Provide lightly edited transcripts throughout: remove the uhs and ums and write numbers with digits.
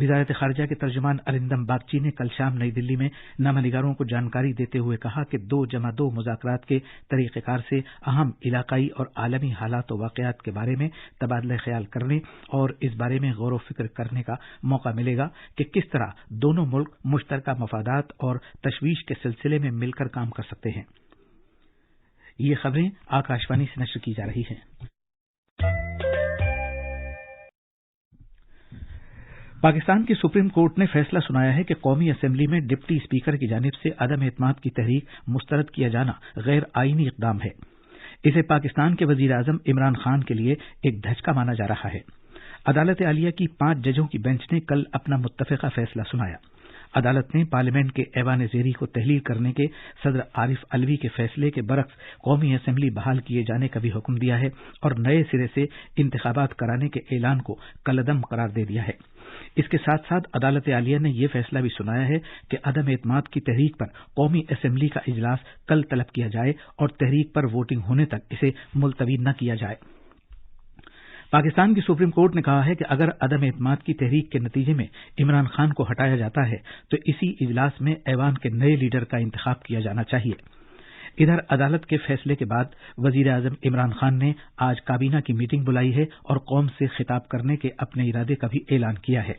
وزارت خارجہ کے ترجمان ارندم باگچی نے کل شام نئی دلی میں نامہ نگاروں کو جانکاری دیتے ہوئے کہا کہ 2+2 مذاکرات کے طریقہ کار سے اہم علاقائی اور عالمی حالات و واقعات کے بارے میں تبادلہ خیال کرنے اور اس بارے میں غور و فکر کرنے کا موقع ملے گا کہ کس طرح دونوں ملک مشترکہ مفادات اور تشویش کے سلسلے میں مل کر کام کر سکتے ہیں۔ یہ خبریں آکاشوانی سے نشر کی جا رہی ہیں۔ پاکستان کی سپریم کورٹ نے فیصلہ سنایا ہے کہ قومی اسمبلی میں ڈپٹی اسپیکر کی جانب سے عدم اعتماد کی تحریک مسترد کیا جانا غیر آئینی اقدام ہے۔ اسے پاکستان کے وزیر اعظم عمران خان کے لیے ایک دھچکا مانا جا رہا ہے۔ عدالت عالیہ کی 5 ججوں کی بینچ نے کل اپنا متفقہ فیصلہ سنایا۔ عدالت نے پارلیمنٹ کے ایوان زیری کو تحلیل کرنے کے صدر عارف علوی کے فیصلے کے برعکس قومی اسمبلی بحال کیے جانے کا بھی حکم دیا ہے اور نئے سرے سے انتخابات کرانے کے اعلان کو کالعدم قرار دے دیا ہے۔ اس کے ساتھ ساتھ عدالت عالیہ نے یہ فیصلہ بھی سنایا ہے کہ عدم اعتماد کی تحریک پر قومی اسمبلی کا اجلاس کل طلب کیا جائے اور تحریک پر ووٹنگ ہونے تک اسے ملتوی نہ کیا جائے۔ پاکستان کی سپریم کورٹ نے کہا ہے کہ اگر عدم اعتماد کی تحریک کے نتیجے میں عمران خان کو ہٹایا جاتا ہے تو اسی اجلاس میں ایوان کے نئے لیڈر کا انتخاب کیا جانا چاہیے۔ ادھر عدالت کے فیصلے کے بعد وزیر اعظم عمران خان نے آج کابینہ کی میٹنگ بلائی ہے اور قوم سے خطاب کرنے کے اپنے ارادے کا بھی اعلان کیا ہے۔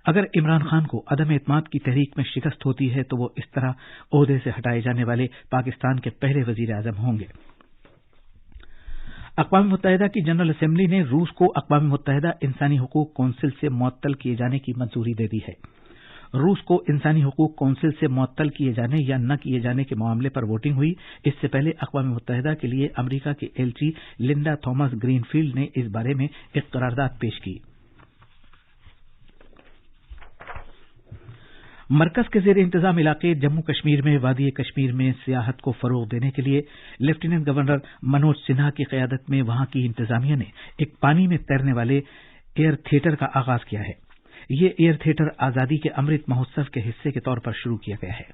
اگر عمران خان کو عدم اعتماد کی تحریک میں شکست ہوتی ہے تو وہ اس طرح عہدے سے ہٹائے جانے والے پاکستان کے پہلے وزیر اعظم ہوں گے۔ اقوام متحدہ کی جنرل اسمبلی نے روس کو اقوام متحدہ انسانی حقوق کونسل سے معطل کیے جانے کی منظوری دے دی ہے۔ روس کو انسانی حقوق کونسل سے معطل کیے جانے یا نہ کیے جانے کے معاملے پر ووٹنگ ہوئی۔ اس سے پہلے اقوام متحدہ کے لیے امریکہ کی ایلچی لنڈا تھامس گرین فیلڈ نے اس بارے میں ایک قرارداد پیش کی۔ مرکز کے زیر انتظام علاقے جموں کشمیر میں وادی کشمیر میں سیاحت کو فروغ دینے کے لیے لیفٹیننٹ گورنر منوج سنہا کی قیادت میں وہاں کی انتظامیہ نے ایک پانی میں تیرنے والے ایئر تھیٹر کا آغاز کیا ہے۔ یہ ایئر تھیٹر آزادی کے امرت مہوتسو کے حصے کے طور پر شروع کیا گیا ہے۔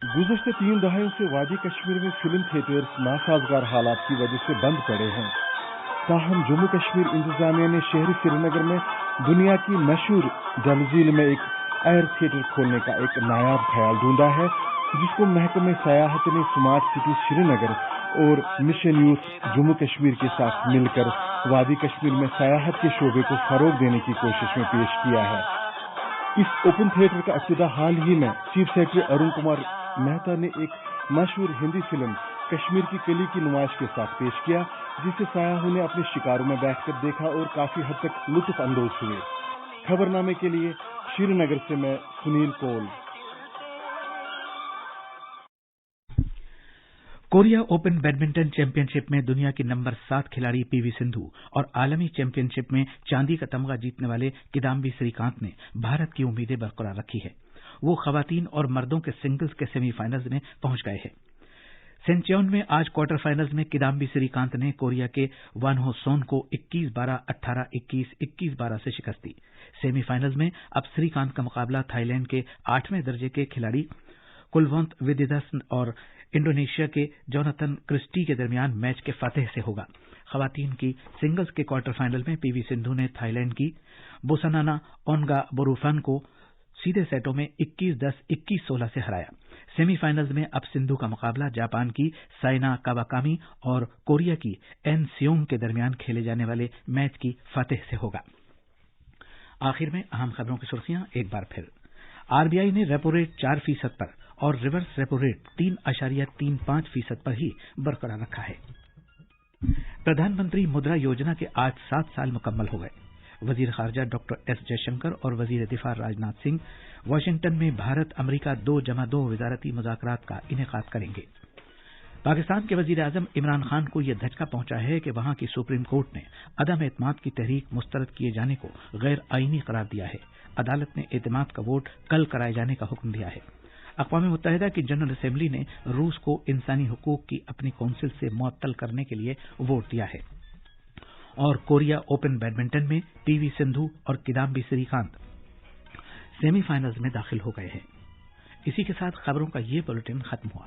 گزشتہ 3 دہائیوں سے وادی کشمیر میں فلم تھیٹرز ناسازگار حالات کی وجہ سے بند پڑے ہیں، تاہم جموں کشمیر انتظامیہ نے شہری سری نگر میں دنیا کی مشہور ڈل جھیل میں ایک ایئر تھیٹر کھولنے کا ایک نایاب خیال ڈھونڈا ہے، جس کو محکمہ سیاحت نے سمارٹ سٹی سری نگر اور مشن یوتھ جموں کشمیر کے ساتھ مل کر وادی کشمیر میں سیاحت کے شعبے کو فروغ دینے کی کوشش میں پیش کیا ہے۔ اس اوپن تھیٹر کا افتتاح حال ہی میں چیف سیکرٹری ارون کمار مہتا نے ایک مشہور ہندی فلم کشمیر کی کلی کی نمائش کے ساتھ پیش کیا، جسے سیاحوں نے اپنے شکاروں میں بیٹھ کر دیکھا اور کافی حد تک لطف اندوز ہوئے۔ خبر نامے کے لیے شری نگر سے میں سنیل کول۔ کوریا اوپن بیڈمنٹن چیمپئن شپ میں دنیا کی نمبر 7 کھلاڑی پی وی سندھو اور عالمی چیمپئن شپ میں چاندی کا تمغہ جیتنے والے کدامبی سری کانت نے بھارت کی امیدیں برقرار رکھی ہے۔ وہ خواتین اور مردوں کے سنگلز کے سیمی فائنلز میں پہنچ گئے ہیں۔ سینچیون میں آج کوارٹر فائنلز میں کدامبی سری کانت نے کوریا کے وان ہو سون کو 21-12، 18-21، 21-12 سے شکست دی۔ سیمی فائنلز میں اب سری کانت کا مقابلہ تھائی لینڈ کے 8ویں درجے کے کھلاڑی کلونت ودیدسن اور انڈونیشیا کے جوناتھن کرسٹی کے درمیان میچ کے فاتح سے ہوگا۔ خواتین کی سنگلز کے کوارٹر فائنل میں پی وی سندھو نے تھائی لینڈ کی بوسنانا اونگا بوروفن کو سیدھے سیٹوں میں 21-10، 21-16 سے ہرایا۔ سیمی فائنلز میں اب سندھو کا مقابلہ جاپان کی سائنا کاواکامی اور کوریا کی این سیونگ کے درمیان کھیلے جانے والے میچ کی فاتح سے ہوگا۔ آخر میں اہم خبروں کی سرخیاں ایک بار پھر۔ آر بی آئی نے ریپو ریٹ 4% پر اور ریورس ریپو ریٹ 3.35% پر ہی برقرار رکھا ہے۔ پردھان منتری مدرا یوجنا کے آج 7 سال مکمل ہو گئے۔ وزیر خارجہ ڈاکٹر ایس جے شنکر اور وزیر دفاع راجناتھ سنگھ واشنگٹن میں بھارت امریکہ 2+2 وزارتی مذاکرات کا انعقاد کریں گے۔ پاکستان کے وزیر اعظم عمران خان کو یہ دھچکا پہنچا ہے کہ وہاں کی سپریم کورٹ نے عدم اعتماد کی تحریک مسترد کیے جانے کو غیر آئینی قرار دیا ہے۔ عدالت نے اعتماد کا ووٹ کل کرائے جانے کا حکم دیا ہے۔ اقوام متحدہ کی جنرل اسمبلی نے روس کو انسانی حقوق کی اپنی کونسل سے معطل کرنے کے لیے ووٹ دیا ہے۔ اور کوریا اوپن بیڈمنٹن میں پی وی سندھو اور کدامبی سری کانت سیمی فائنلز میں داخل ہو گئے ہیں۔ اسی کے ساتھ خبروں کا یہ بلیٹن ختم ہوا۔